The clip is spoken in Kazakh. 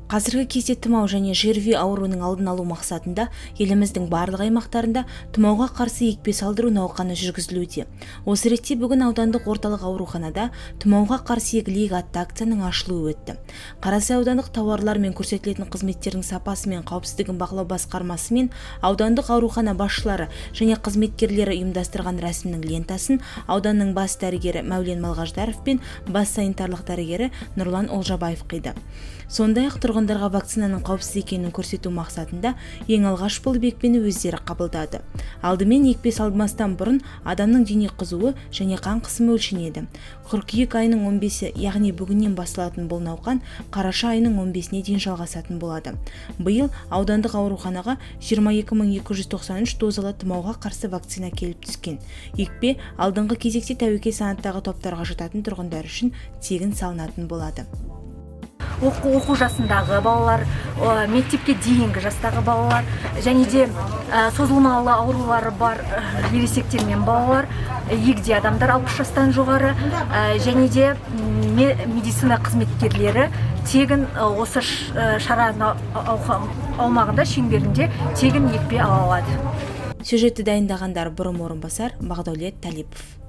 Қазіргі кезде тұмау және ЖРВИ ауруының алдын алу мақсатында еліміздің барлық аймақтарында тұмауға қарсы екпе салдыру науқаны жүргізілуде. Осы ретте бүгін аудандық орталық ауруханада тұмауға қарсы егілейік атты акцияның ашылуы өтті. Қарасай аудандық тауарлар мен көрсетілетін қызметтердің сапасы мен қауіпсіздігін бақылау басқармасы мен аудандық аурухана басшылары және қызметкерлері ұйымдастырған рәсімнің лентасын ауданның бас дәрігері Мәулен Малғаждаров пен бас санитарлық дәрігері Нұрлан Олжабаев қиды. Сондай-ақ тұрғындарға вакцинаның қауіпсіз екенін көрсету мақсатында ең алғаш болып екпені өздері қабылдады. Алдымен екпе салмастан бұрын адамның дене қызуы және қан қысымы өлшенеді. Қыркүйек айының 15-і, яғни бүгіннен басталатын бұл науқан қараша айының 15-іне дейін жалғасатын болады. Биыл аудандық ауруханаға 22.293 дозалы тұмауға қарсы вакцина келіп түскен. Екпе алдыңғы кезекте тәуекел санаттағы топтарға жататын тұрғындар үшін тегін салынатын болады. Оқу жасындағы балалар, мектепке дейінгі жастағы балалар, және де созылмалы аурулары бар ересектер мен балалар, егде адамдар 60 жастан жоғары, және де медицина қызметкерлері тегін осы шара аумағында шеңберінде тегін екпе ала алады. Сюжетті дайындағандар бұрым орынбасар Бағдәулет Талипов.